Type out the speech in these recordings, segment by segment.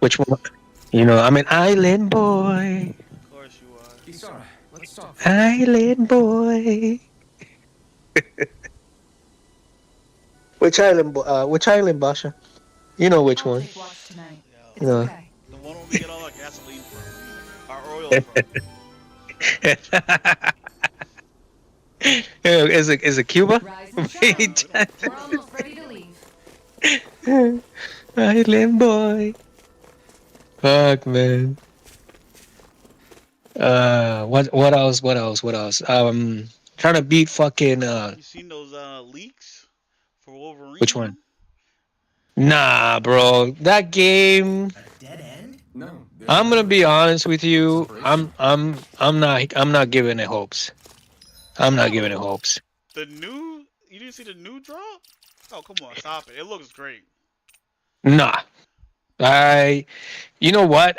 Which one? I'm an island boy. Of course you are. Isara, let's talk for a bit. Island boy. Which island, Basha? You know which I'll one. take watch tonight. Yo, You It's know. okay. the one where we get all our gasoline from. I mean, our oil from. Is it Cuba? Rise and shine. We don't. We're almost ready to leave. Island boy. Fuck man. What else? What else? What else? Trying to beat fucking You seen those leaks for which one? Wolverine? Nah, bro. That game. A dead end? No. I'm gonna be honest with you. Separation. I'm not giving it hopes. I'm not giving it Bro, hopes. the new. You didn't see the new drop? Oh come on, stop it! It looks great. Nah. I. You know what?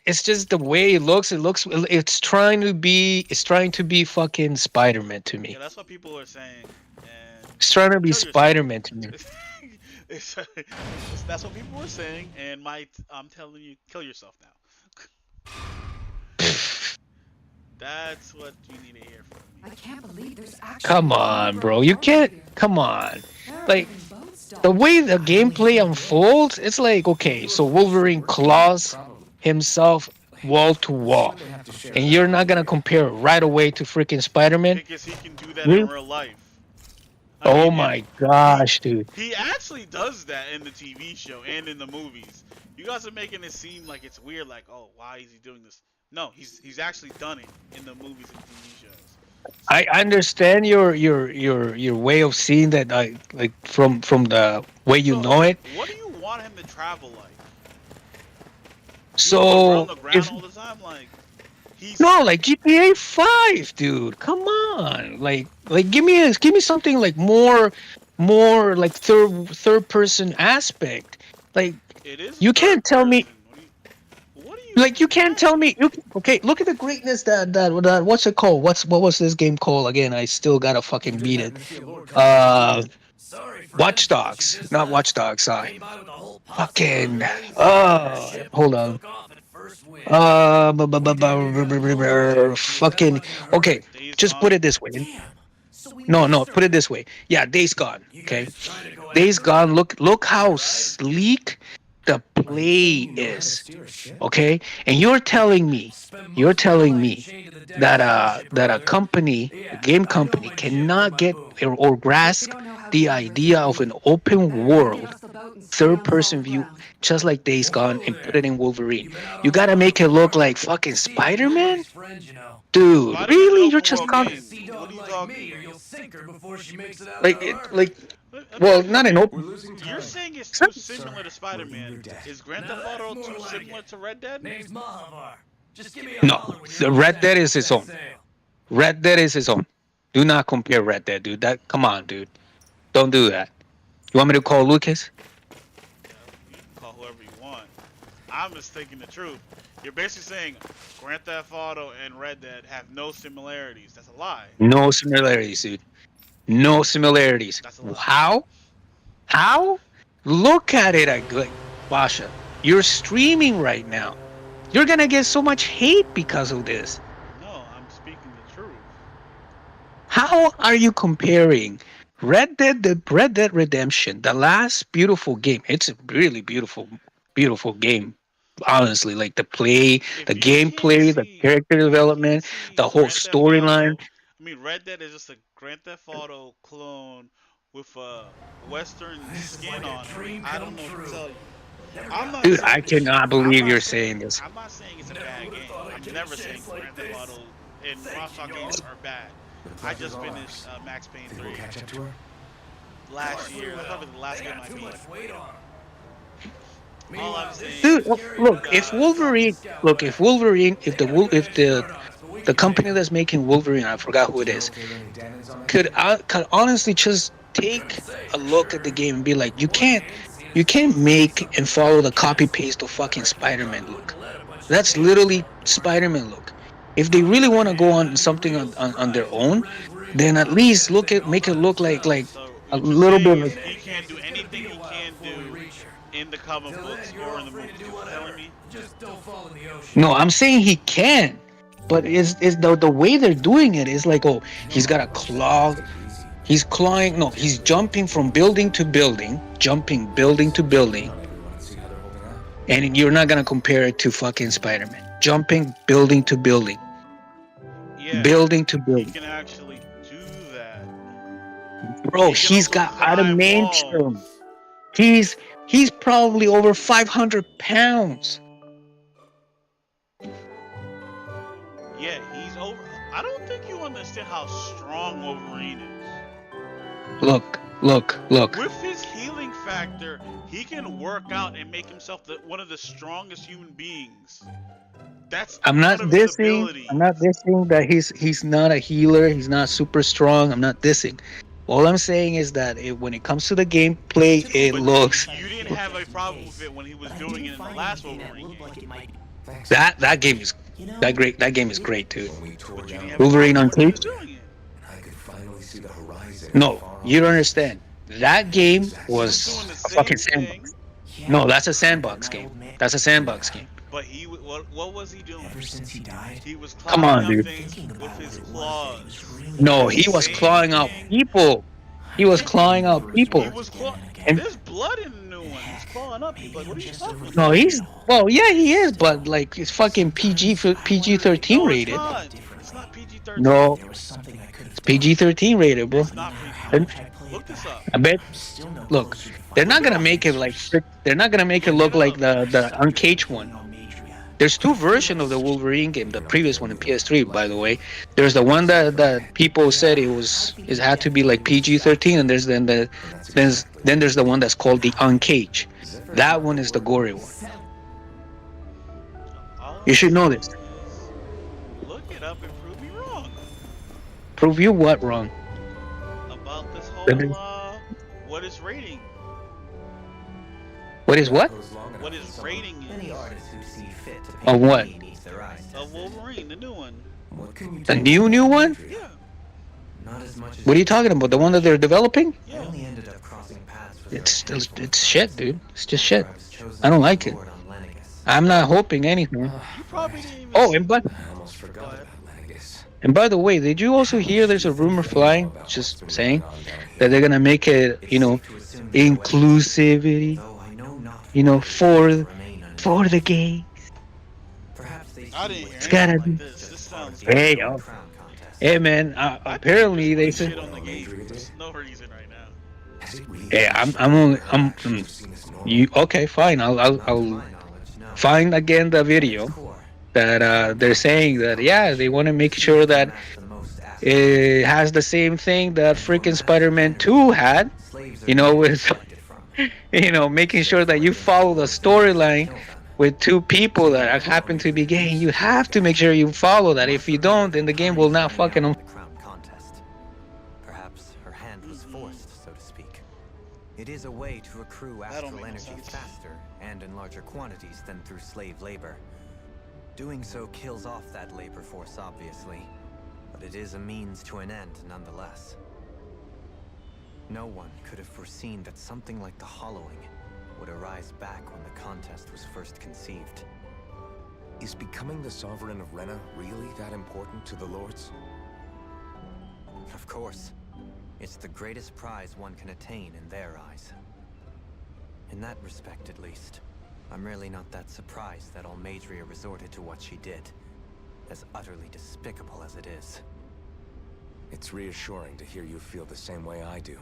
It's just the way it looks. It looks. It's trying to be. It's trying to be fucking Spider-Man to Yeah, me. that's what people are saying. And It's trying to be kill yourself. Spider-Man to me. It's, that's what people were saying, and I'm telling you, kill yourself now. That's what you need to hear from I me. can't believe there's actually Come a on, Wolverine bro. You party can't. here. Come on. There are Like even boat stalls. the way the Finally gameplay hitting the road. unfolds, it's like okay, so Wolverine claws Probably. himself wall to wall, Soon they have to share and that you're not gonna legendary. compare it right away to freaking Spider-Man. Because he can do that in Really? real life. I Oh mean, and my he gosh, dude. he actually does that in the TV show and in the movies. You guys are making it seem like it's weird, like, oh, why is he doing this? No, he's actually done it in the movies and TV shows. I understand your way of seeing that, like from the way you So, know it. what do you want him to travel like? You want him to run So the ground if all the time? Like, he's no, like GTA 5, dude. Come on. Like give me something like more like third person aspect. Like it is you third can't tell me person. What do you like you can't tell me okay, look at the greatness that what's it called? What was this game called again? I still gotta You've fucking been beat having it. to feel more Uh Sorry, friend, Watch but you Dogs. just Not Watch Dogs, sorry. came by with a whole posse of Fucking underlings, and our ship hold on. took off at first wind. We didn't even get a blow away. Was that Fucking much in a okay. hurry? Days Just put Gone? it this way. Damn. So we No, missed put her. it this way. Yeah, Days Gone. You Okay, guys trying to go Days after her? Gone. Look how Right? sleek the Are you saying play you know how to is. steer a ship? Okay, and Spent you're most of my telling life me chained to the deck of that starship a earlier. company, a Yeah, game I know company, my jib from cannot my get boot. or We grasp don't know how the dangerous it'll idea of be. an open Better get world off the boat and stay third on person solid view, ground. just like Days Gone, Whoa and put it there. in Wolverine. You been out You on the gotta water make it look before? like fucking See, you're Spider Man, nobody's friend, you know. dude. Spider-Man's an Really? You're open just world Need a talking game. sea What dog are you like me, talking or about? you'll sink her before she makes it out of like the it, harbor. like well, not an open. We're losing time. You're saying it's It's not, too similar to Sir, we're in your Spider-Man. debt. Is Grand Now Theft that's Auto more too like similar it. to Red Dead? Name's Mahavar. Just give me a no, holler when you're the in Red town Dead and is we'll his set own. sail. Red Dead is his own. Do not compare Red Dead, dude. That come on, dude. Don't do that. You want me to call Lucas? Yeah, you can call whoever you want. I'm just thinking the truth. You're basically saying Grand Theft Auto and Red Dead have no similarities. That's a lie. No similarities, dude. No similarities. That's a lie. How? How? Look at it, Basha. You're streaming right now. You're gonna get so much hate because of this. No, I'm speaking the truth. How are you comparing Red Dead Redemption, the last beautiful game? It's a really beautiful game. Honestly, like the play, the gameplay, the character If you can't development, see the whole Grand Theft storyline. Auto, I mean Red Dead is just a Grand Theft Auto clone with a Western This is skin like a on it. dream I come don't know what to true. tell you. Never I'm got not this Dude, saying I cannot I'm believe not you're saying saying this. I'm not saying it's a Never bad would have game. thought I'd I'm get a never saying chance like Grand Theft this. Auto and Thank you, Rockstar games dog. are bad. The I pleasure's just all finished ours. Max Payne Think 3 we'll catch up to her? last year. That's probably the last They game got I too beat. much weight on them. All I'm Meanwhile, this saying Dude, ship's is, carrying look, nothing but a coffee scout wagon. If They got a good head start on us, but we the can make company them. that's making Wolverine, I forgot who Do it you know is, if there are any damage on that could ship? could honestly just Couldn't take say a for look at the sure. game and be like, On one hand, seeing you as can't though this is make something and we can follow only the copy guess, paste of I fucking reckon we Spider-Man probably look. wouldn't let a bunch of That's teenagers literally off the bridge. Spider-Man look. If they On the really other want to go hand, on I'd be something real on their surprised if the own, Rendsburg then at mounted least that thing all make it by look like themselves. so a what you're little saying bit is like In he any can't case, do it's gonna anything be a he while can before we do reach her. in the comic books or in the movies. You telling me? Just don't fall in the ocean. No, I'm saying he can, but is the way they're doing it is like, oh, he's got a claw. He's clawing. No, he's jumping from building to building, jumping building to building, and you're not gonna compare it to fucking Spider-Man. Jumping building to building, Yeah, building to he building. can actually do that. Bro, He can he's also got climb adamantium. walls. He's probably over 500 pounds. Yeah, he's over. I don't think you understand how strong Wolverine is. Look. With his healing factor, he can work out and make himself one of the strongest human beings. That's I'm not one of his dissing. abilities. I'm not dissing that he's not a healer. He's not super strong. I'm not dissing. All I'm saying is that when it comes to the gameplay, it But looks you didn't have a problem with it when he was doing it in the last Wolverine game. that game is that great. That game is great, dude. But you didn't have a Wolverine problem when he was Uncaged. doing it. No, you don't understand. That game He was was doing the a same fucking thing, sandbox. No, that's a sandbox game. That's a sandbox game. but what was he doing? Ever since he died, He was Come climbing on, up dude. things with his claws. No, he was clawing out people. He was clawing out people. He was clawing. And There's blood in the new one. He's clawing up people. Like, what are you talking about? no, he's well, yeah, he is, but like it's fucking PG-13 No, it's rated. not. It's not PG-13. No, there was something I could have it's PG-13 rated, bro. It's not And PG. Look this up. I bet. Look, they're not gonna make it like they're not gonna make it look like the Uncaged one. There's two versions of the Wolverine game. The previous one in PS3, by the way. There's the one that people said it had to be like PG-13, and there's then there's the one that's called the Uncaged. That one is the gory one. All You should know this. Look it up and prove me wrong Prove you what wrong? about this Let me- whole what is rating? What is what? What is rating Many is artists who see fit to Of paint what? beneath their eyes of Wolverine, the new one. The new one? Yeah, Not as much as What are you talking about? The one that they're developing? I yeah. only ended up crossing paths with It's shit, dude. It's just shit. I was chosen I don't to like it. lord on Lennigus. I'm not hoping anything. You probably didn't even. Oh, see- and by Go ahead. the way, did you also hear there's a rumor flying, just saying, that they're gonna make it, It's safe to assume that inclusivity, though I know not for remain unknown. for the gay. Perhaps they I didn't hear It's anything gotta like be- this. This sounds. Hey, Crown yo. contest. Hey, man. I think Apparently, they just said, shit on the game. There's no reason right now. "Hey, you okay? Fine. I'll Not to I'll my knowledge, no. find again the video Core. that they're saying that yeah, they want to make sure that That's the most asked. it has the same thing that freaking Spider-Man 2 had. Slaves are You know, with selected from. making sure that you follow the storyline Kill them. with two people that happen to be gay. You have to make sure you follow that. If you don't, then the game will not fucking. The crown contest. Perhaps her hand was forced, so to speak. It is a way to accrue That don't astral make no energy sense. faster and in larger quantities than through slave labor. Doing so kills off that labor force, obviously, but it is a means to an end nonetheless. No one could have foreseen that something like the Hollowing would arise back when the contest was first conceived. Is becoming the Sovereign of Rena really that important to the Lords? Of course. It's the greatest prize one can attain in their eyes. In that respect, at least, I'm really not that surprised that Almadria resorted to what she did, as utterly despicable as it is. It's reassuring to hear you feel the same way I do.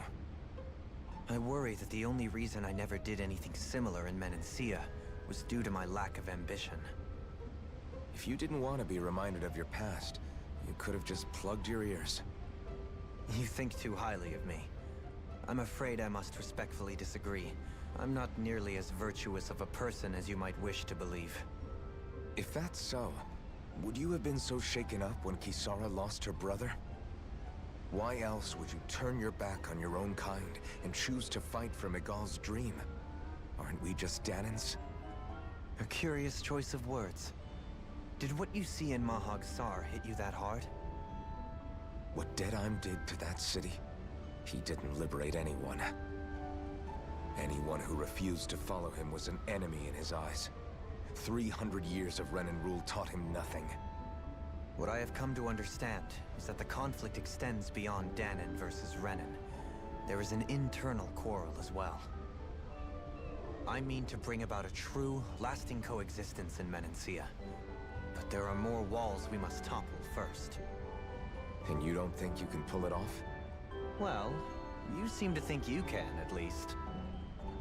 I worry that the only reason I never did anything similar in Menancia was due to my lack of ambition. If you didn't want to be reminded of your past, you could have just plugged your ears. You think too highly of me. I'm afraid I must respectfully disagree. I'm not nearly as virtuous of a person as you might wish to believe. If that's so, would you have been so shaken up when Kisara lost her brother? Why else would you turn your back on your own kind and choose to fight for Miguel's dream? Aren't we just Danans? A curious choice of words. Did what you see in Mahag Sar hit you that hard? What Deadheim did to that city, he didn't liberate anyone. Anyone who refused to follow him was an enemy in his eyes. 300 years of Renan rule taught him nothing. What I have come to understand is that the conflict extends beyond Danon versus Renan. There is an internal quarrel as well. I mean to bring about a true, lasting coexistence in Menancia. But there are more walls we must topple first. And you don't think you can pull it off? Well, you seem to think you can, at least.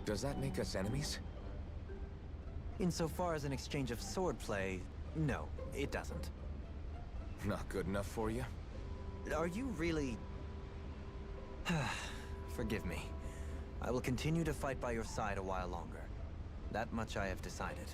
Does that make us enemies? Insofar as an exchange of swordplay, no, it doesn't. Not good enough for you? Are you really... Forgive me. I will continue to fight by your side a while longer. That much I have decided.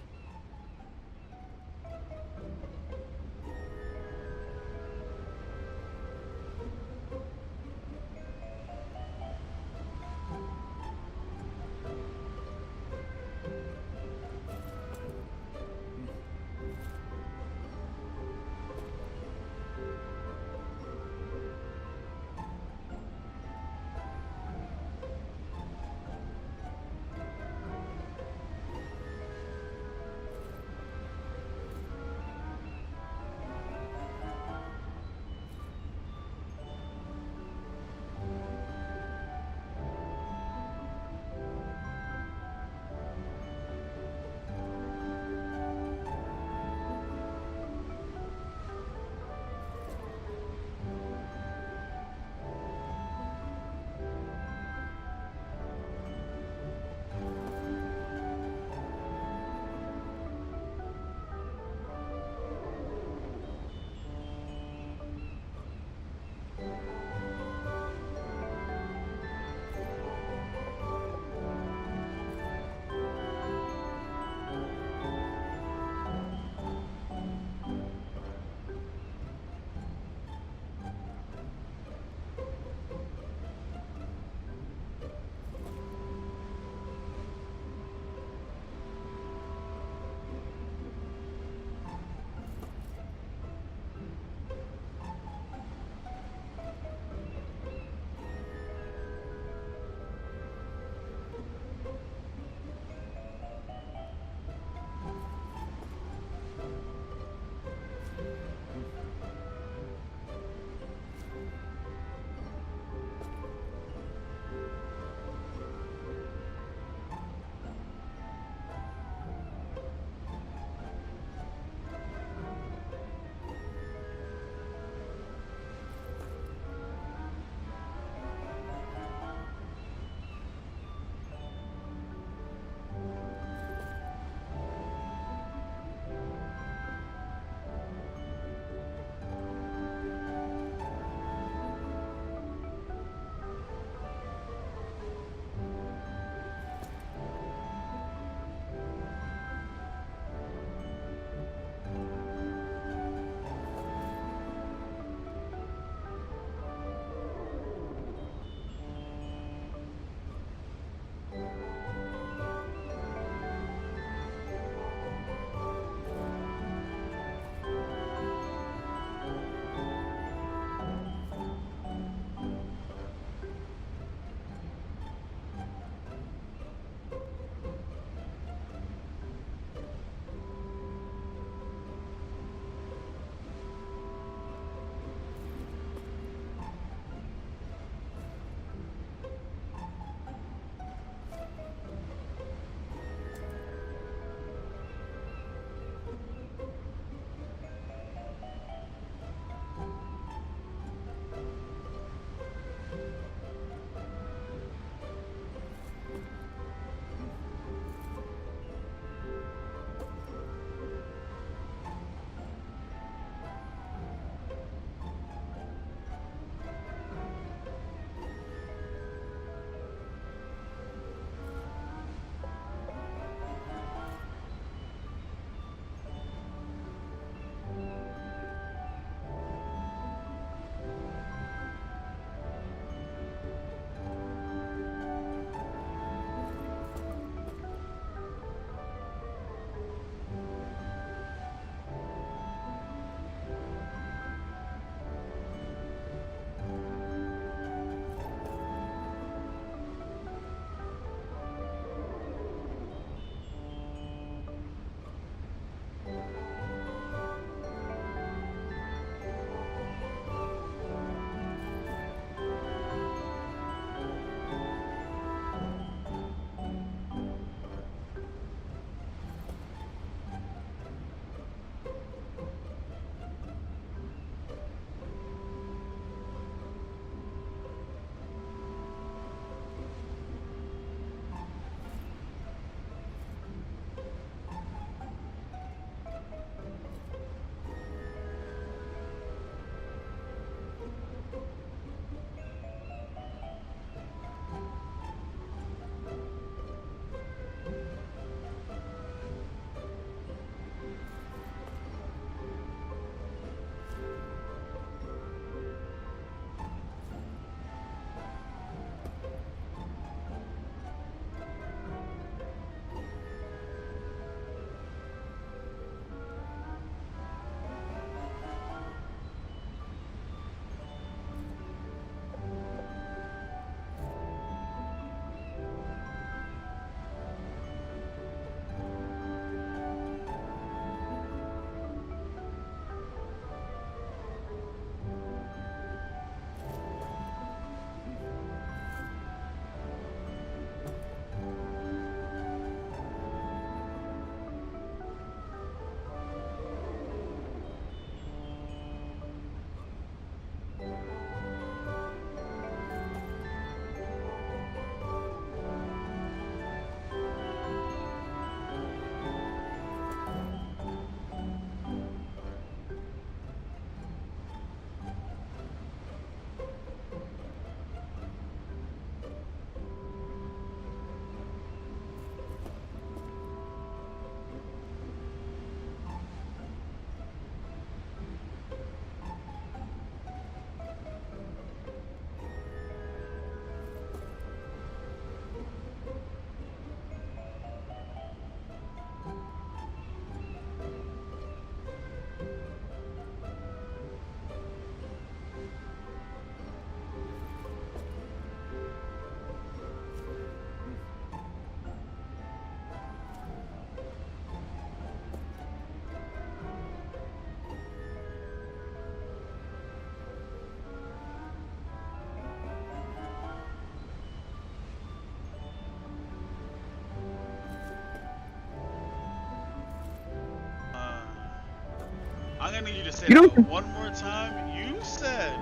I'm gonna need you to say You that know, one more time. You said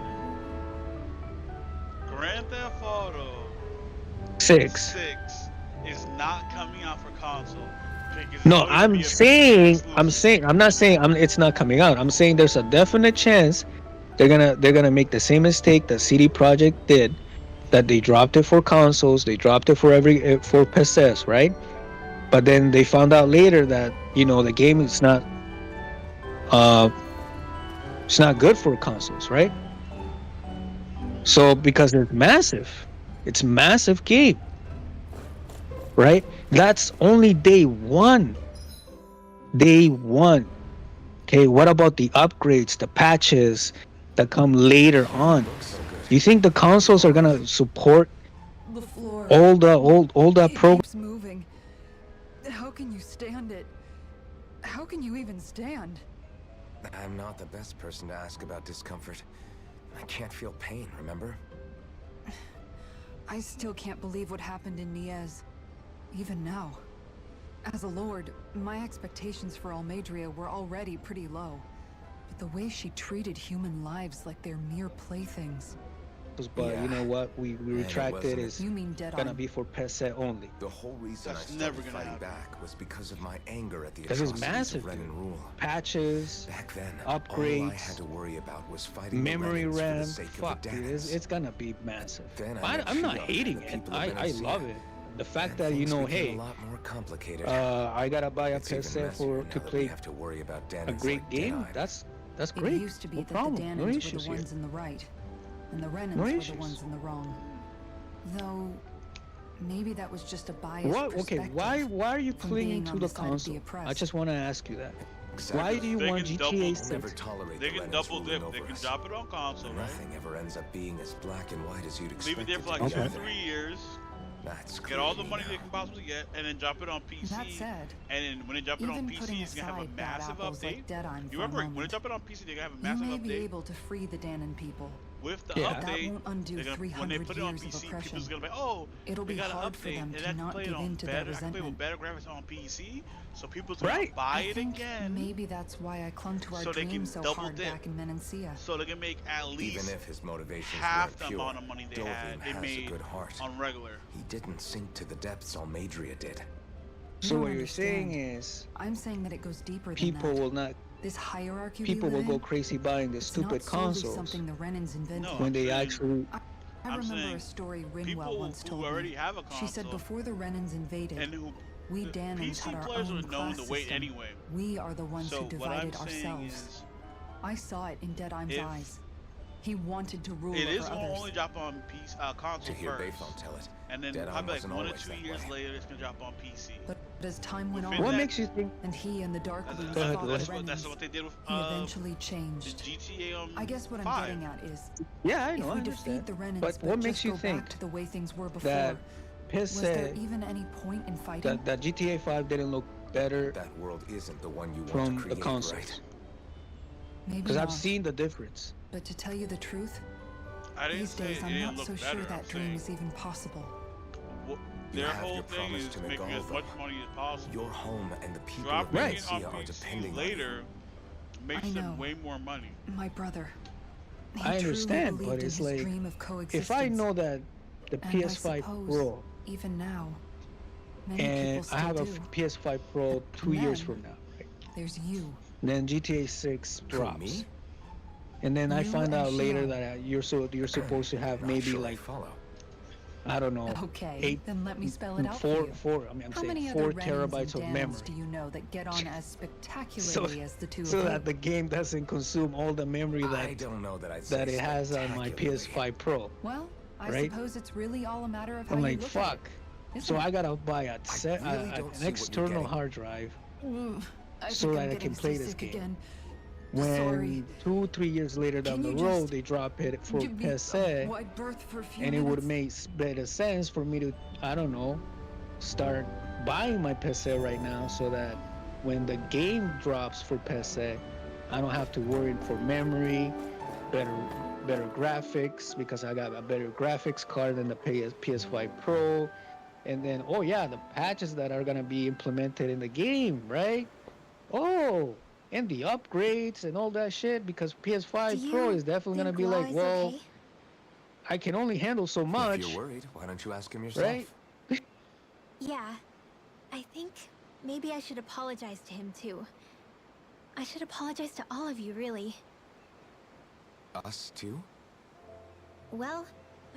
Grand Theft Auto 6. 6 is not coming out for console because it's No, only gonna be a PC exclusive. I'm not saying it's not coming out. I'm saying there's a definite chance they're gonna make the same mistake that CD Projekt did, that they dropped it for consoles, they dropped it for for PCs, right? But then they found out later that the game is not uh it's not good for consoles, right? So because it's massive game, right? That's only day one. Day one. Okay, what about the upgrades, the patches that come later on? Looks so good. Do you think the consoles are gonna support The floor. all the It program? keeps moving. How can you stand it? How can you even stand? I'm not the best person to ask about discomfort. I can't feel pain, remember? I still can't believe what happened in Niez. Even now. As a lord, my expectations for Almadria were already pretty low. But the way she treated human lives like they're mere playthings. But you Yeah. know what? We And it retracted. wasn't. Is You mean dead gonna on? be for PC only. The whole reason That's I never started gonna fighting happen. back was because of my anger at the Because it's atrocities massive, of Ren dude. and Rule. Patches, Back then, all I upgrades, had to worry about was fighting memory the Renans for RAM. the sake Fuck, of the dude, Danas. it's gonna be massive. Then I met I'm not Shion hating and the it. people of I Venecia. love it. The fact And that things became hey, a lot more complicated. I gotta buy a It's even PC messier for now to that we play have to worry about a Danas great like game. Deadeye. That's It great. used to be No that problem. the No Danans were issues the here. ones in the right, and the Renans No were the issues. ones in the wrong. Though, maybe that was just a biased What? Okay, perspective. why are you from clinging being to on the the side of the console? I oppressed. just want to ask you that. Exactly. Why do you They want can GTA double- We'll never 6? tolerate They the can Renans double ruling dip. They over can us. drop it on console, right? Nothing ever ends up being as black and white as you'd expect Leave it there it for to like be Okay. 2-3 either. years. That's Get all the clearly money now. they can possibly get, and then drop it on PC. That said, And then when they drop it on even PC, putting it's gonna have a aside bad massive apples update. like Deadeye You for a remember when they moment, drop it on PC, they're gonna have a you massive may be update. able to free the Danan people. With the Yeah. That update, won't undo they're gonna, when they 300 put it on years of PC, oppression. people's gonna be like, oh, It'll they be got an hard for update, them and to I can not play it give on in to their better. I can play with resentment. better graphics on PC, so people's gonna Right. buy I it think again. maybe that's why I clung to our So they dream can so double hard dip. back in Menancia. So they can make at Even least if his motivations half weren't the pure, amount of money they Dovin had. They has a made good heart. on regular. He didn't sink to the depths Almadria did. You So don't what you're saying understand. is I'm saying that it goes deeper people than that. will not This hierarchy people we will live go in, crazy buying the it's stupid not solely consoles something the Renans invented. No, when I'm they saying actually I I'm remember saying a story Rinwell people once who told already me. have a She said console before the Renans invaded, and who we the Danans had PC our players own are known class to wait system. anyway. We are the ones So who what I'm divided saying ourselves. is, I saw it in Deadeye's if eyes. He wanted to rule it over is gonna others. only drop on PC, To console hear first, Bayfon tell it, and then Deadeye probably like wasn't 1 or always 2 that years way. later, it's gonna drop on PC. But as time went Within what on, that- makes you think and he and the Darklings That's, Go ahead, fought go the ahead. that's Renans, what they did with he eventually the changed. GTA I guess what I'm 5. getting at is, yeah, I if know, I we defeat understand. the Renans But but what just makes you go think back to the way things were before, that was there PC even any point in fighting? that GTA 5 didn't look better That world isn't the one you want from to the create, consoles? right? Maybe Because I've not. seen the difference. But to tell you the truth, I didn't these say days it I'm didn't not look so better. sure I'm that dream saying is even possible. You their have whole your thing promise is to making Miguel, as much though. money as possible. Your home and the people Dropping of Right. it on Venecia are PC depending on you. later makes I know. them way more money. My brother. He I truly understand, believed but in it's his like, dream of coexistence. If I know that the And I PS5 suppose, Pro even now, many and people I still have a do. PS5 Pro 2 years then- from now, right? There's you. Then GTA 6 Who, drops, me? and then I You find and out later Shion. that you're supposed to have Not maybe sure I like follow. I don't know, Okay, 8, then let me spell it out for you. four. I mean, I'm How saying many 4 other Renans terabytes and of Danans memory, do you know that get on as spectacularly as the two so of that you? the game doesn't consume all the memory I don't know that I'd say that it has on my spectacularly. PS5 Pro. Well, I right? suppose it's really all a matter of how I'm you like, look fuck. at it. So isn't I it? gotta buy really don't an see what you're external getting. hard drive Ugh, I so think that I'm I getting can play this seasick game. again. When Sorry. 2-3 years later down Can the you road just they drop it for Give me a PC, wide berth for a few and it would minutes? make better sense for me to, I don't know, start buying my PC right now so that when the game drops for PC, I don't have to worry for memory, better graphics, because I got a better graphics card than the PS5 Pro. And then, oh yeah, the patches that are gonna be implemented in the game, right? Oh, and the upgrades and all that shit, because Do PS5 Pro you is definitely gonna think be Law like, is well, okay? I can only handle so If you're much, worried, why don't you ask him right? yourself? Yeah. I think maybe I should apologize to him too. I should apologize to all of you, really. Us too? Well,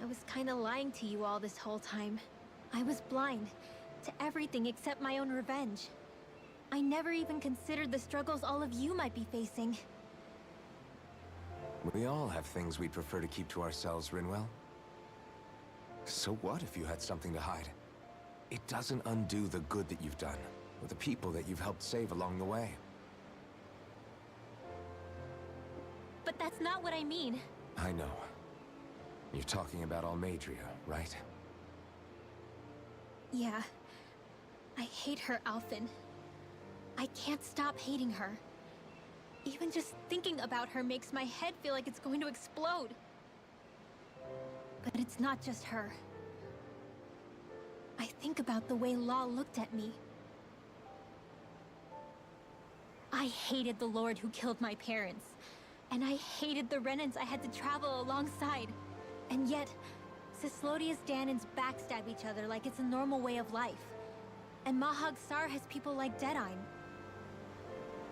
I was kinda lying to you all this whole time. I was blind to everything except my own revenge. I never even considered the struggles all of you might be facing. We all have things we'd prefer to keep to ourselves, Rinwell. So what if you had something to hide? It doesn't undo the good that you've done, or the people that you've helped save along the way. But that's not what I mean. I know. You're talking about Almadria, right? Yeah. I hate her, Alphen. I can't stop hating her. Even just thinking about her makes my head feel like it's going to explode. But it's not just her. I think about the way Law looked at me. I hated the Lord who killed my parents. And I hated the Renans I had to travel alongside. And yet, Cyslodia's Danans backstab each other like it's a normal way of life. And Mahag Sar has people like Deadeye.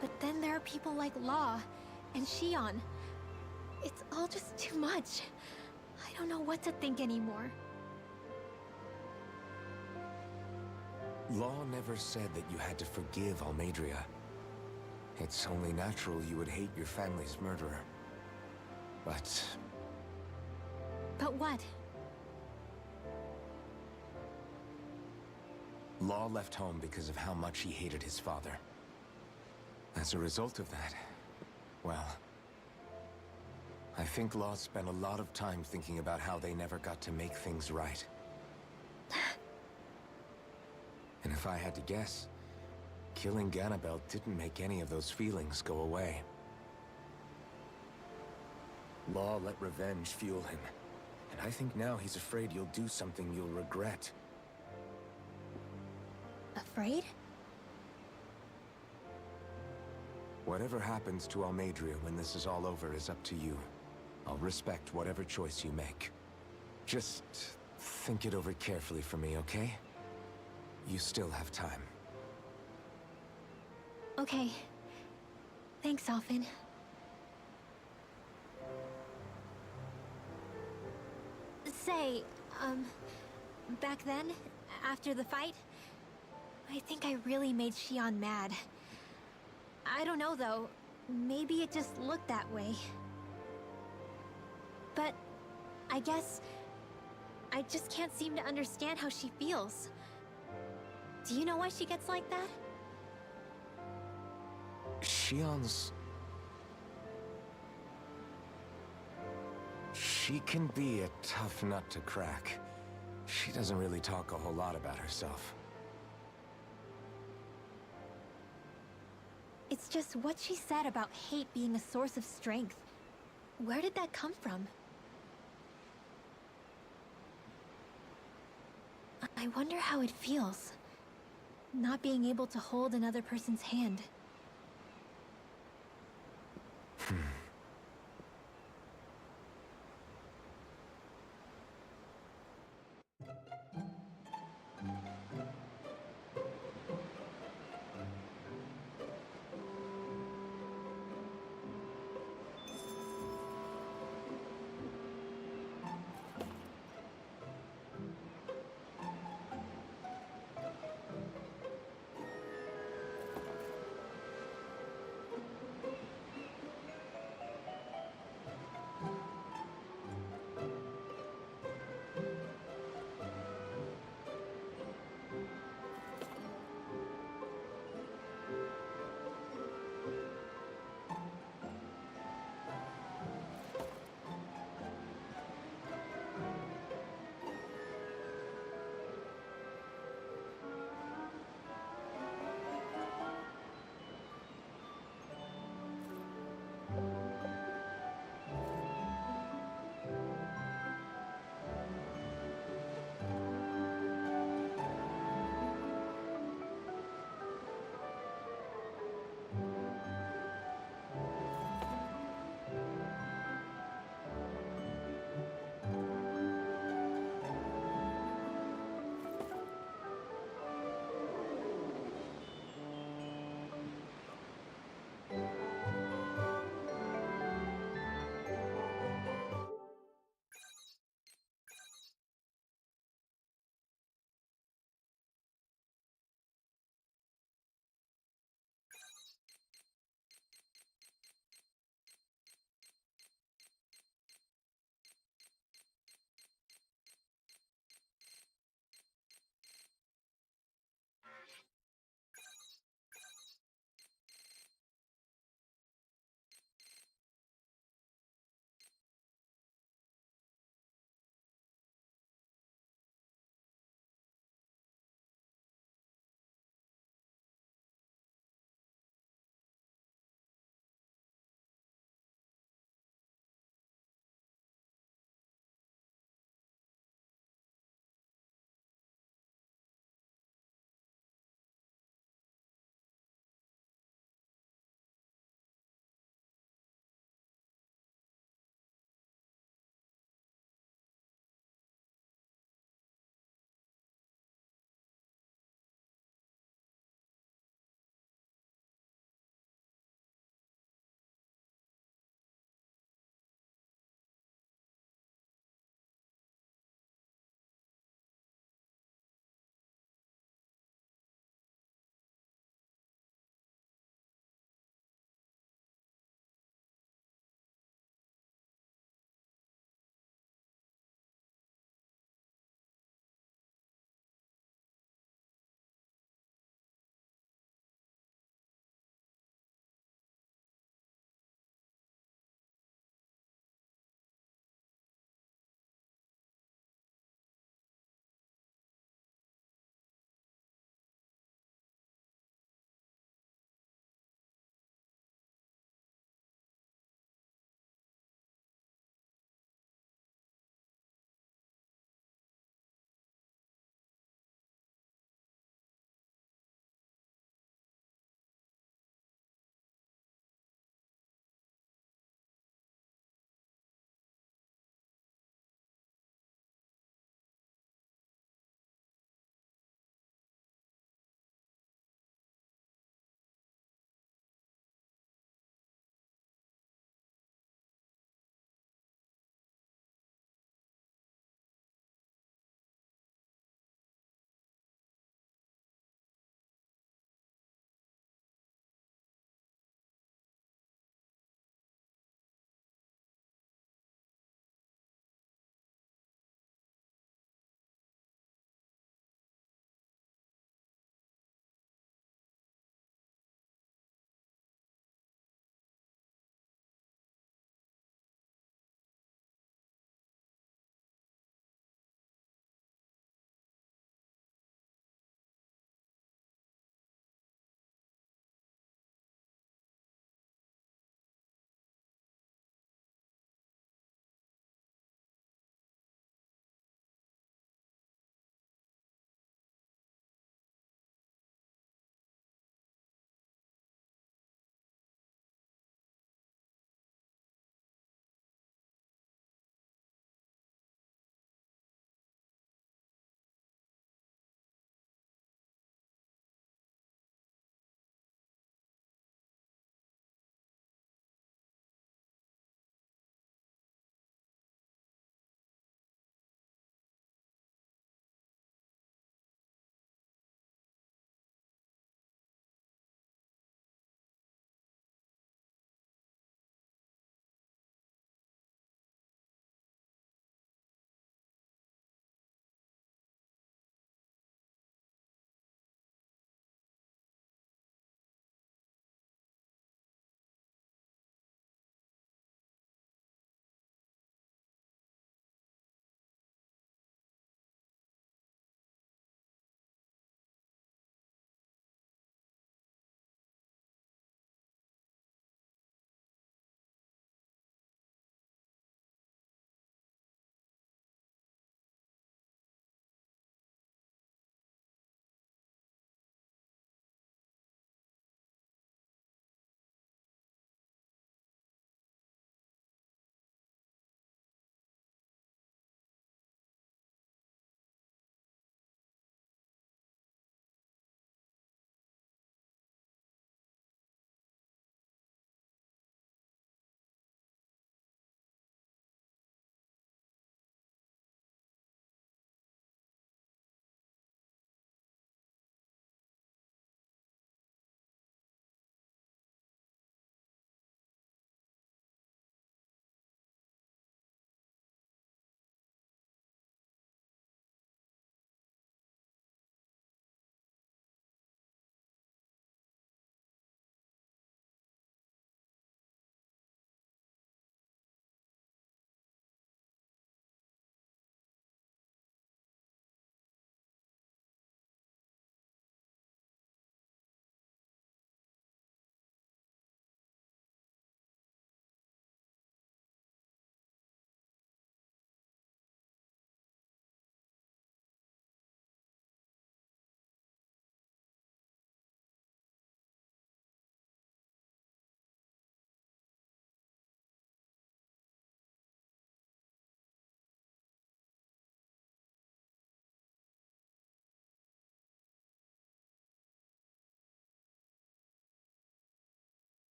But then there are people like Law and Shion. It's all just too much. I don't know what to think anymore. Law never said that you had to forgive Almadria. It's only natural you would hate your family's murderer. But But what? Law left home because of how much he hated his father. As a result of that, well, I think Law spent a lot of time thinking about how they never got to make things right. And if I had to guess, killing Ganabel didn't make any of those feelings go away. Law let revenge fuel him, and I think now he's afraid you'll do something you'll regret. Afraid? Whatever happens to Almadria when this is all over is up to you. I'll respect whatever choice you make. Just think it over carefully for me, okay? You still have time. Okay. Thanks, Alphen. Say, back then, after the fight, I think I really made Shion mad. I don't know, though. Maybe it just looked that way. But I guess I just can't seem to understand how she feels. Do you know why she gets like that? Shion's... She can be a tough nut to crack. She doesn't really talk a whole lot about herself. It's just what she said about hate being a source of strength. Where did that come from? I wonder how it feels, not being able to hold another person's hand.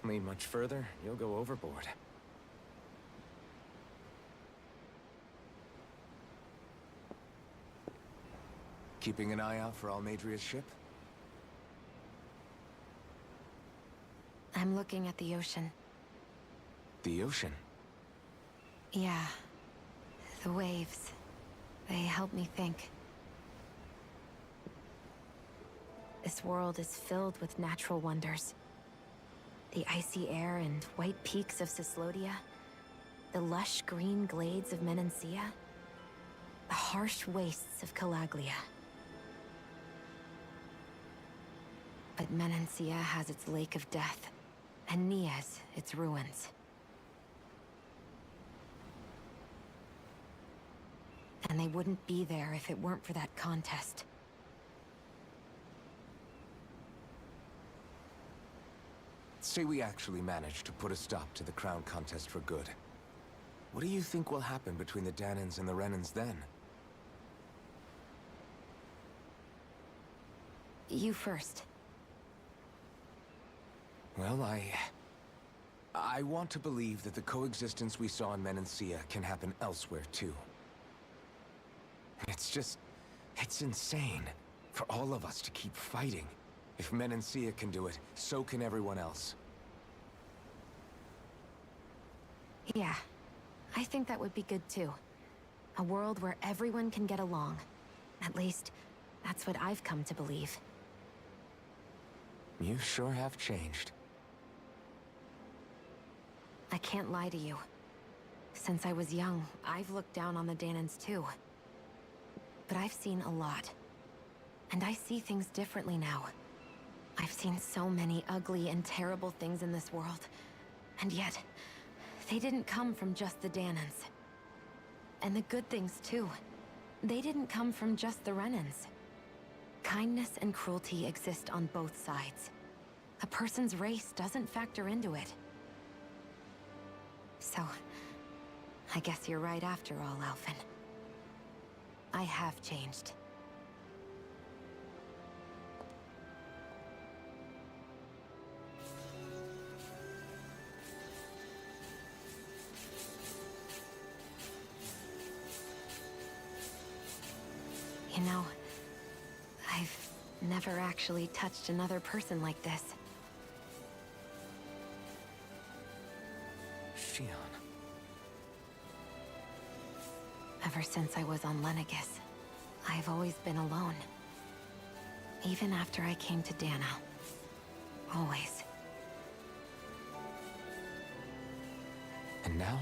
Lean much further, you'll go overboard. Keeping an eye out for Almadria's ship? I'm looking at the ocean. The ocean? Yeah. The waves. They help me think. This world is filled with natural wonders. The icy air and white peaks of Cyslodia. The lush green glades of Menancia. The harsh wastes of Calaglia. But Menancia has its Lake of Death, and Nias its ruins. And they wouldn't be there if it weren't for that contest. Say we actually manage to put a stop to the crown contest for good. What do you think will happen between the Danans and the Renans then? You first. Well, I want to believe that the coexistence we saw in Menancia can happen elsewhere, too. It's insane for all of us to keep fighting. If Menancia can do it, so can everyone else. Yeah, I think that would be good too. A world where everyone can get along. At least, that's what I've come to believe. You sure have changed. I can't lie to you. Since I was young, I've looked down on the Danans too. But I've seen a lot. And I see things differently now. I've seen so many ugly and terrible things in this world. And yet, they didn't come from just the Danans. And the good things too. They didn't come from just the Renans. Kindness and cruelty exist on both sides. A person's race doesn't factor into it. So, I guess you're right after all, Alphen. I have changed. You know, I've never actually touched another person like this. Shion. Ever since I was on Lenegis, I've always been alone. Even after I came to Dana. Always. And now?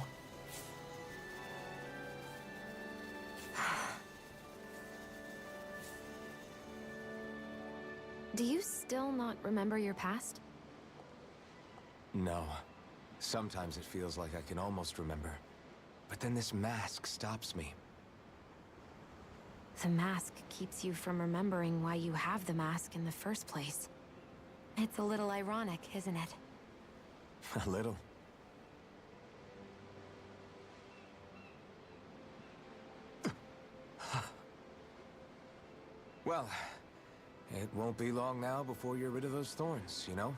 Do you still not remember your past? No. Sometimes it feels like I can almost remember. But then this mask stops me. The mask keeps you from remembering why you have the mask in the first place. It's a little ironic, isn't it? A little. Well, it won't be long now before you're rid of those thorns, you know?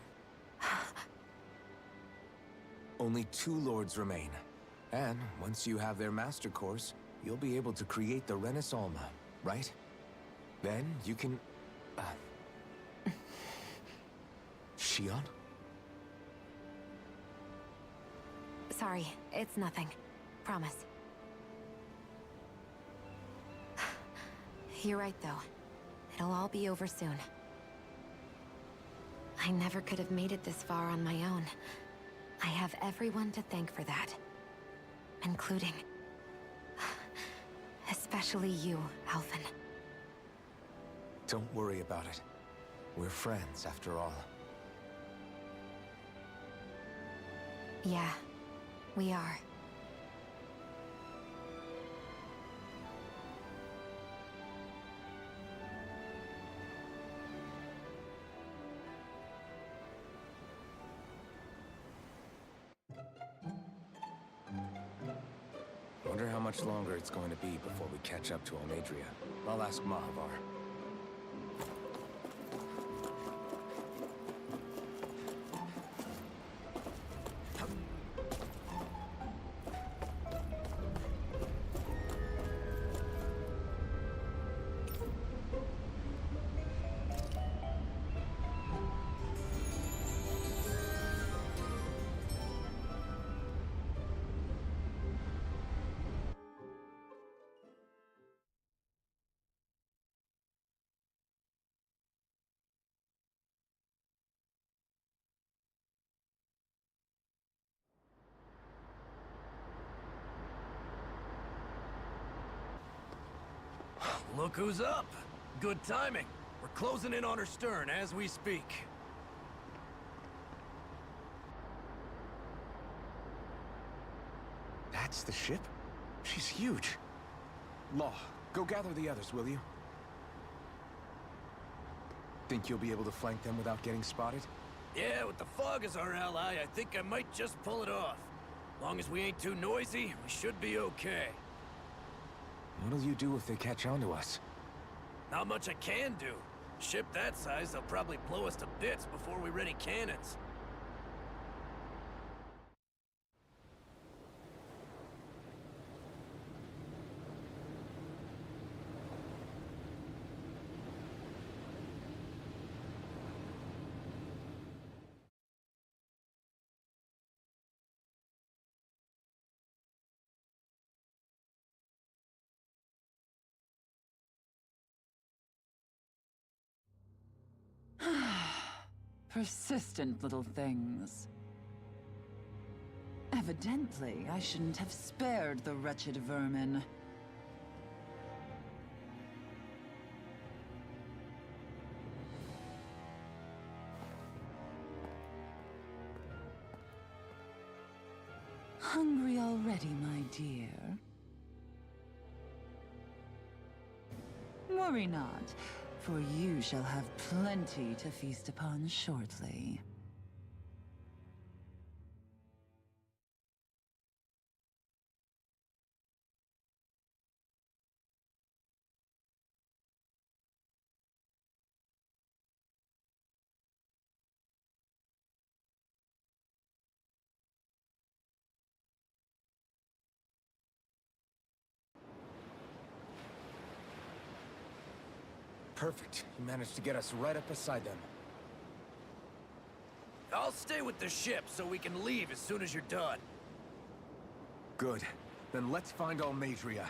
Only 2 lords remain. And once you have their master course, you'll be able to create the Renis Alma, right? Then you can... Shion? Sorry, it's nothing. Promise. You're right, though. It'll all be over soon. I never could have made it this far on my own. I have everyone to thank for that. Including... especially you, Alphen. Don't worry about it. We're friends, after all. Yeah, we are. Wonder how much longer it's going to be before we catch up to Almadria. I'll ask Mahavar. Look who's up! Good timing. We're closing in on her stern as we speak. That's the ship? She's huge. Law, go gather the others, will you? Think you'll be able to flank them without getting spotted? Yeah, with the fog as our ally, I think I might just pull it off. Long as we ain't too noisy, we should be okay. What'll you do if they catch on to us? Not much I can do. Ship that size, they'll probably blow us to bits before we ready cannons. Persistent little things. Evidently, I shouldn't have spared the wretched vermin. Hungry already, my dear? Worry not, for you shall have plenty to feast upon shortly. Perfect. You managed to get us right up beside them. I'll stay with the ship so we can leave as soon as you're done. Good. Then let's find Almadria.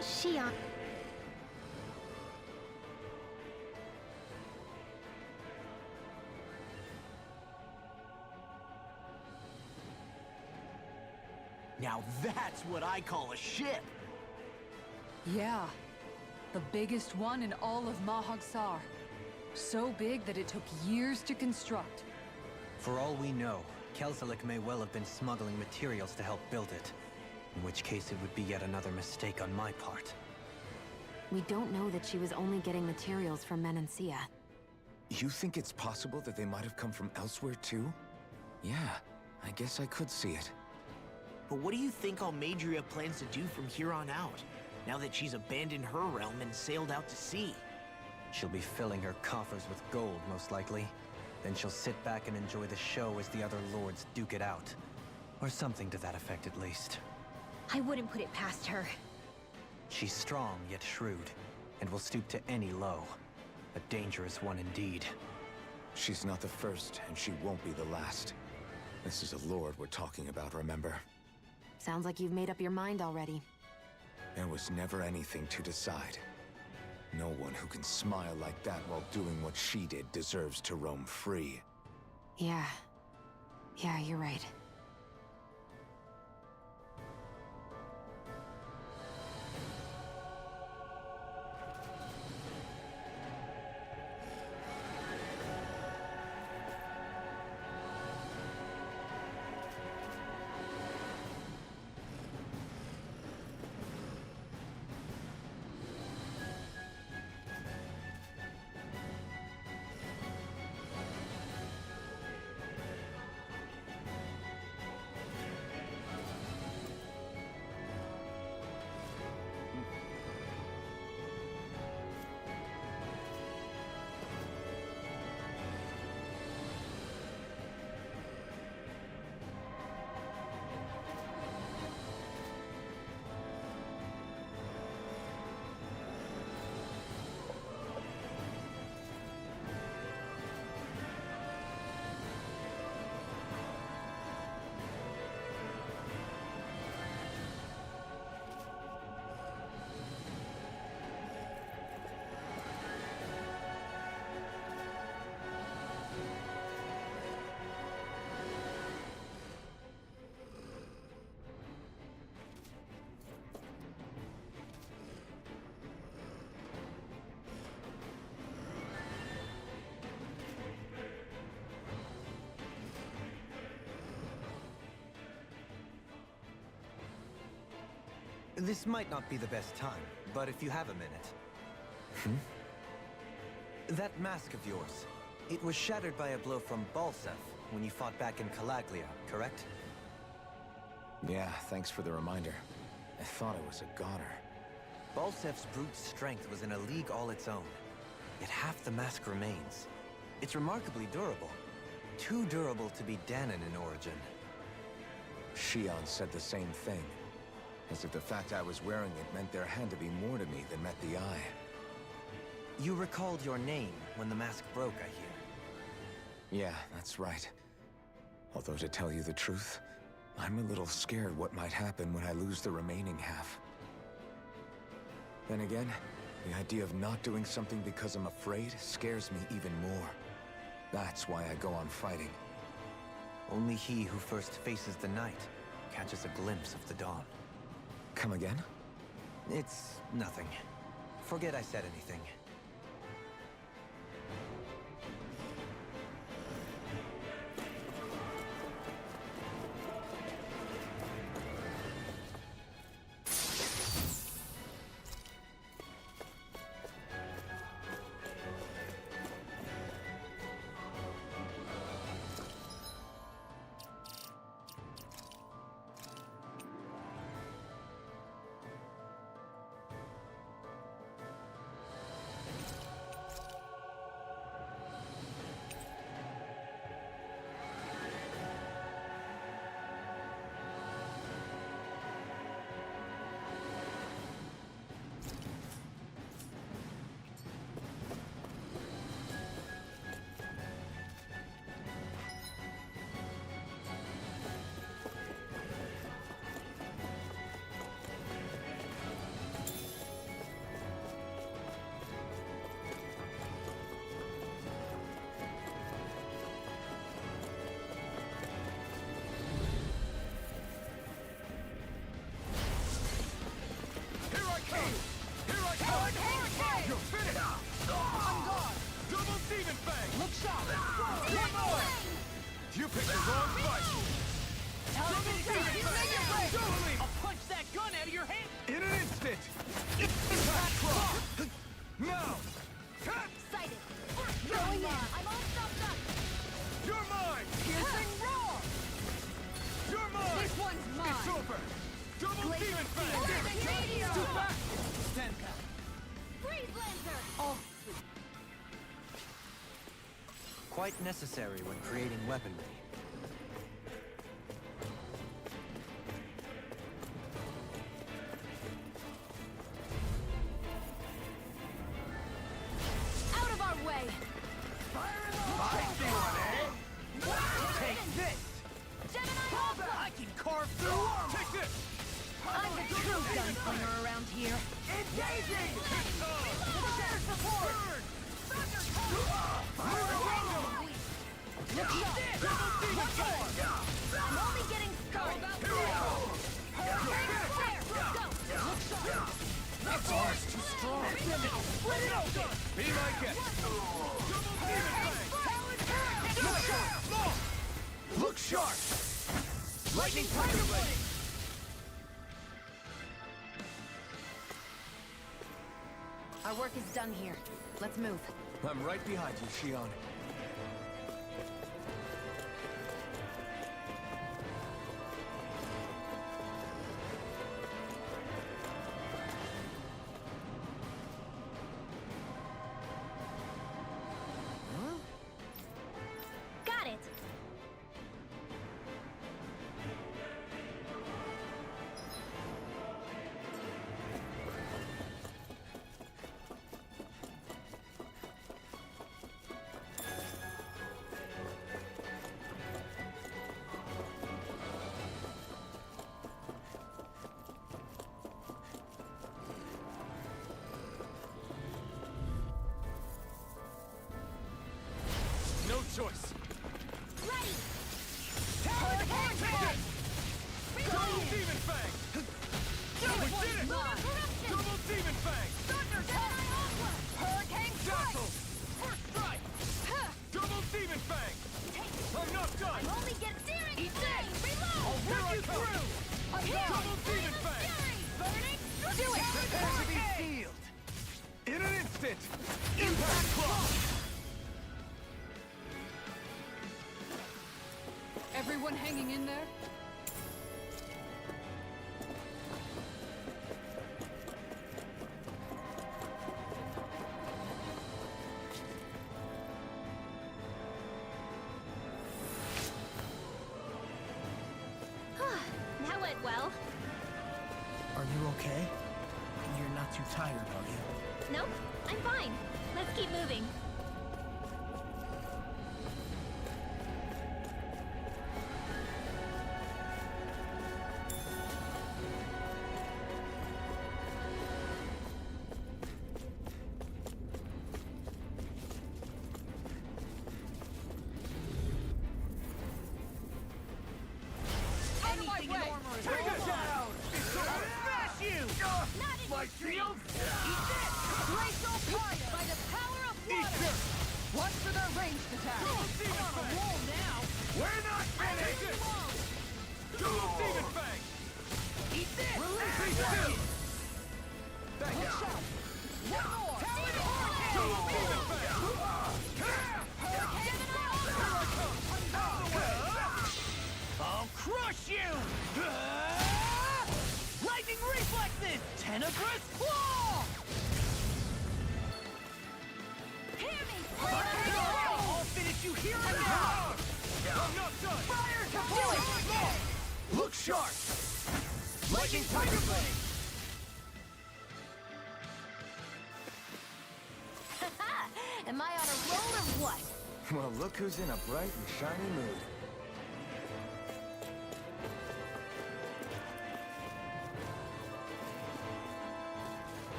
Shion. Now that's what I call a ship! Yeah. The biggest one in all of Mahagsar. So big that it took years to construct. For all we know, Kelselik may well have been smuggling materials to help build it. In which case it would be yet another mistake on my part. We don't know that she was only getting materials from Menancia. You think it's possible that they might have come from elsewhere too? Yeah, I guess I could see it. But what do you think Almadria plans to do from here on out, now that she's abandoned her realm and sailed out to sea? She'll be filling her coffers with gold, most likely. Then she'll sit back and enjoy the show as the other lords duke it out. Or something to that effect, at least. I wouldn't put it past her. She's strong, yet shrewd, and will stoop to any low. A dangerous one indeed. She's not the first, and she won't be the last. This is a lord we're talking about, remember? Sounds like you've made up your mind already. There was never anything to decide. No one who can smile like that while doing what she did deserves to roam free. Yeah. Yeah, you're right. This might not be the best time, but if you have a minute. That mask of yours, it was shattered by a blow from Balsef when you fought back in Calaglia, correct? Yeah, thanks for the reminder. I thought it was a goner. Balsef's brute strength was in a league all its own. Yet half the mask remains. It's remarkably durable. Too durable to be Danon in origin. Shion said the same thing. As if the fact I was wearing it meant there had to be more to me than met the eye. You recalled your name when the mask broke, I hear. Yeah, that's right. Although to tell you the truth, I'm a little scared what might happen when I lose the remaining half. Then again, the idea of not doing something because I'm afraid scares me even more. That's why I go on fighting. Only he who first faces the night catches a glimpse of the dawn. Come again? It's nothing. Forget I said anything. You picked the wrong fight! I'll punch that gun out of your hand! In an instant! Now! Excited! Going in! I'm all stuffed up! You're mine! Piercing roar! You're mine! This one's mine! It's over! Double demon fang! Radio! Too fast! Stand back! Freeze Lancer! Oh, Quite necessary when creating weaponry. Out of our way! I see one, eh? Take this! Gemini Alpha! I can carve through armor! Take this! I'm the true gunslinger around here! Engaging! Split it open! Be my guest! Double demon bang! Look sharp! Lightning tiger blade! Our work is done here. Let's move. I'm right behind you, Shion. Got it. No choice! Ready. Talon Vortex! Double demon fang! We did it! Double demon fang! Hurricane Dazzle! First strike! Double demon fang! I'm not done! I'm only getting searing. Eat this. Reload. I'll rip you through! Double demon fang! Burning. Do it. Prepare to be sealed! In an instant! Impact claw! Everyone hanging in there? That went well. Are you okay? You're not too tired, are you? Nope, I'm fine. Let's keep moving. Anything in armor is take it down! Smash you! My shield! Eat this! Glacial fire by the power of water! Watch for their ranged attack! Demon On a fang! roll now! We're not finished! Double demon fang! Eat this! Be still! Back Push out! up! One more! Double demon fang! I'll crush you! Lightning reflexes! Tenebrous claw! Hear me! I'll finish you here and now! I'm not done! Fire to point! Look sharp! Lightning tiger blade! Am I on a roll or what? Well, look who's in a bright and shiny mood.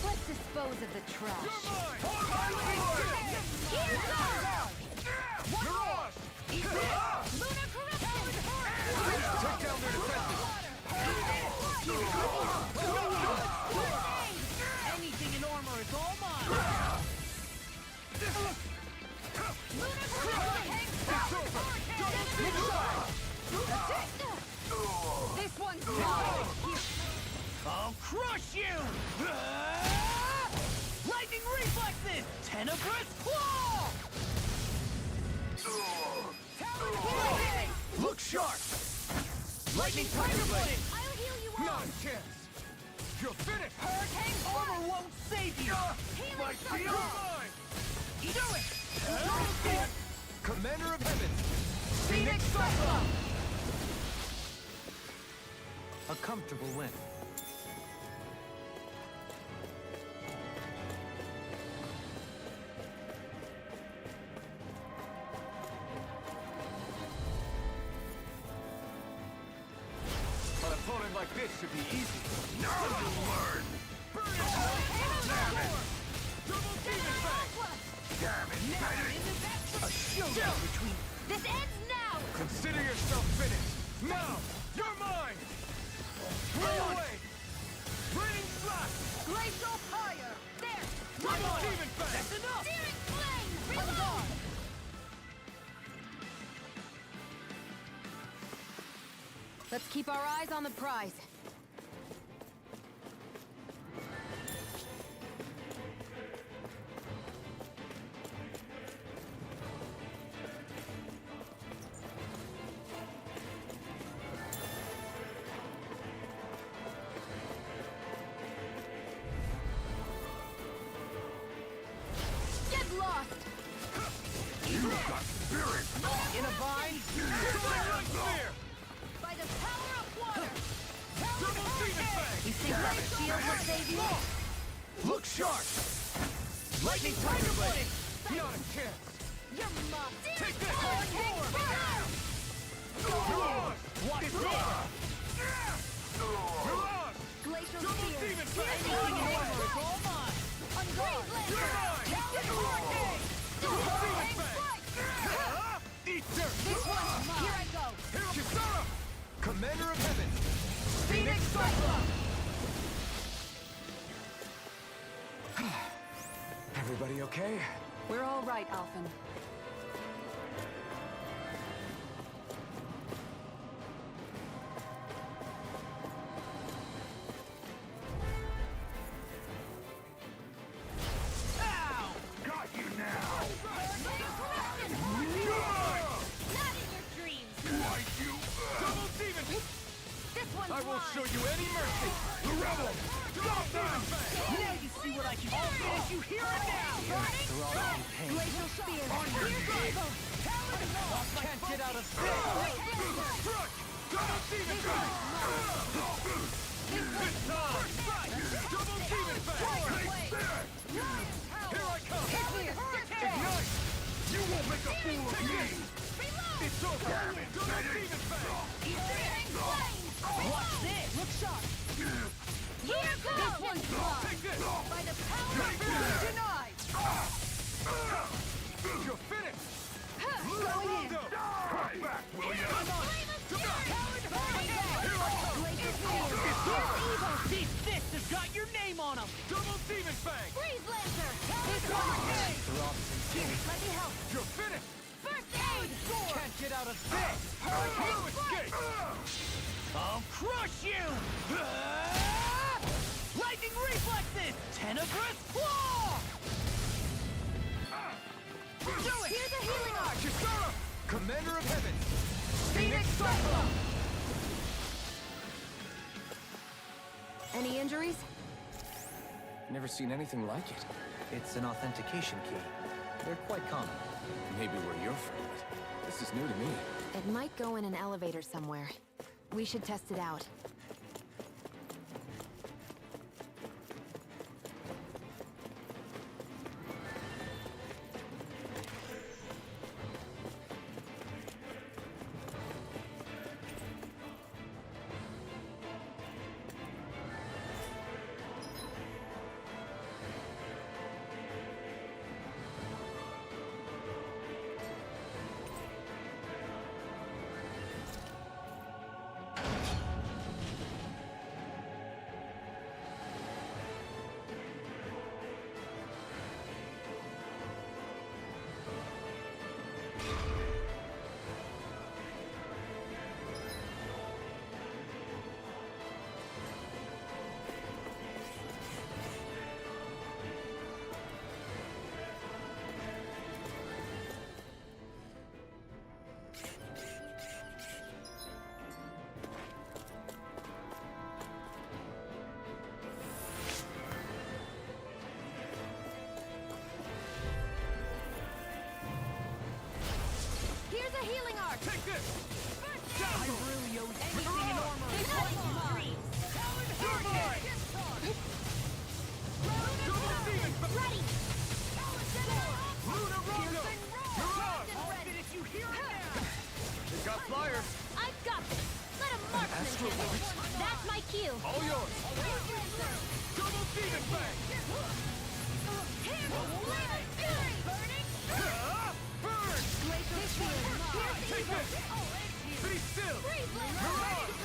Let's dispose of the trash. Lunar corruption! Take down their defenses! Anything in armor is all mine! Lunar corruption! This one's mine! I'll crush you! Lightning reflexes! Tenebrous claw! Look sharp! Lightning tiger blade! I'll heal you Not all! a chance! You're finished! Hurricane armor won't save you! My shield! Mine! Do it! Commander of Heaven! Phoenix Cyclone! A comfortable win. An opponent like this should be easy. Now you'll learn! Burn it! Damn it! A showdown between... This ends now! Consider yourself finished. Now, you're mine. Throw away. Raining slash. Glacial fire! There! Double demon fang. That's enough! Searing flame! On Reload! guard! Let's keep our eyes on the prize. Get lost! In a bind? Right spear. By the power of water! Double demon fang. You think that shield will save you? Look sharp. Lightning Tiger Blade! Not a chance. You're muffed! Take this. Fire! You're on. Watch It's this! over. You're on. Glacial Double spear! demon fang. Anything in armor is all mine! On guard! You're mine. Double demon fang. Eat dirt. This one's mine! Here I go! Kisara. Commander of Heaven. Phoenix Cyclone! Everybody okay? We're all right, Alphen. Got you now. Not in your dreams! Why you? Double demon. This one's I won't mine! show you any mercy. The rebel. Drop down. Now you see what I can do! I'll finish you here and now! Through all the pain. Glacial spear! Can't get out of sight! Struck. Double demon fang. This time. Double demon fang. Here I come. Ignite. You won't make a fool of me. It's over. Double demon fang. Watch this! Look sharp! Here goes! This one's mine! Take this. By the power Take of this. Denied! You're finished. Going in! Right back, will ya? Flame of fury! Here I come. Glacial spear! It's over. These fists have got your name on them! Double demon fang. Freeze Lancer! This one's mine! Through all the pain. Let me help! You're finished. First aid! Can't get out of sight! No escape. I'll crush you! Lightning reflexes! Tenebrous claw! Do it. Here's a healing arc! Kisara. Commander of Heaven. Phoenix Cyclone! Any injuries? Never seen anything like it. It's an authentication key. They're quite common. Maybe where you're from, but this is new to me. It might go in an elevator somewhere. We should test it out. Here's a healing arc! Take this. I really owe anything in armor is Not all in your mine! dreams! You're mine. Double demon fang. Ready! Luna Rondo. You're on. I'll finish you here and now! You got flyers. I've got this! Let a marksman handle it! That's my cue! All yours. Double demon fang. Take this! Be still! Mirage!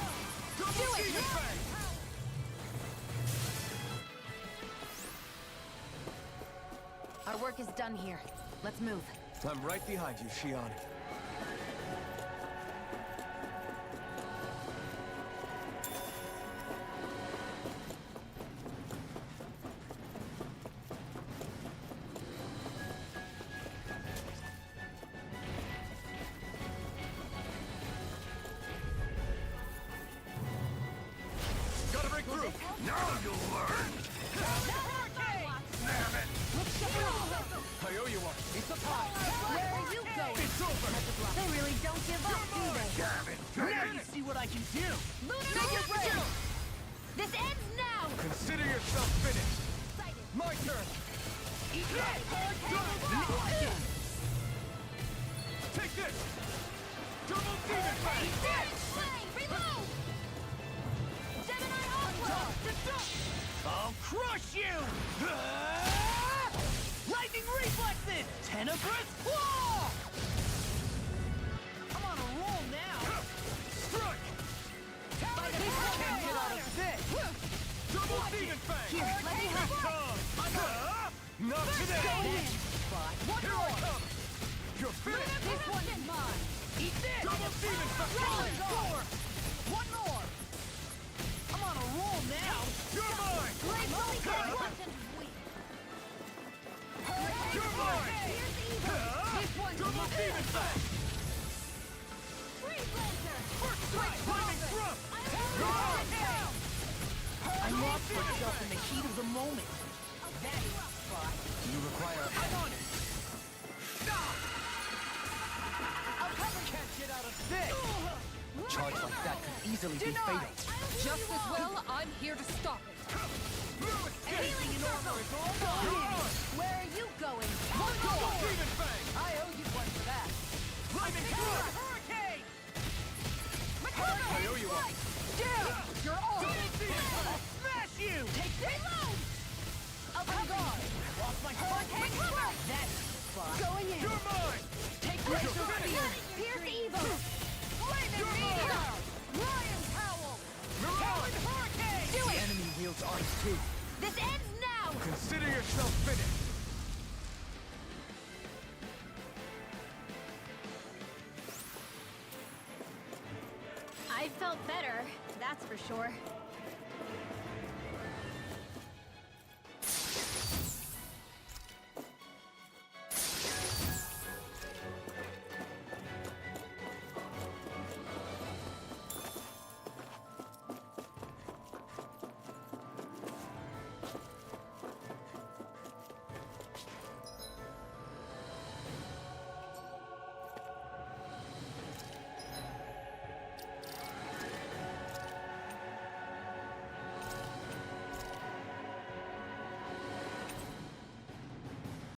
Double Demon Fang! Our work is done here. Let's move. I'm right behind you, Shion. Gotta break through! Now you'll learn! Damn it! I owe you one. It's a pie! Where are you going? It's over! They really don't give up, do they? Damn it! Now you see what I can do! Take your break! This ends now! Consider yourself finished. My turn. Take this! Double Demon Fang! Reload! Gemini Aqua! I'll crush you! Lightning reflexes! Tenebrous claw! I'm on a roll now! Strike! Can't get out of this! Double Demon Fang! Here, let me help. Not today! One Here I more! come! You're finished! This one's mine! Eat this! Double Demon Fang! Four! One more! I'm on a roll now! You're mine! Blade only can once and weak. You're mine! This one's Double mine. Demon Fang! Free Blazer! First strike! Lightning Thrust! I lost myself in the heat of the moment. That is a spot. Do you require I'm on it! I'll cover can't get out of this! charge like that could easily be fatal? Just as well, I'm here to stop it. Anything in armor is all You're mine! on! Where are you going? Double Demon Fang! I owe you one for that. Lightning Thrust! Hurricane! I owe you one! Dude! You're on! Double Demon Fang! I'll smash you! Take this! Reload! I'll guard! Lost my hurricane! That's the spot! Going in! You're mine! Take You're laser finished! field! Pierce Evo! Flaming You're meteor! Lion Howl! Mirage! Hurricane! Do The it! enemy wields arms too. This ends now! Consider yourself finished. I felt better, that's for sure.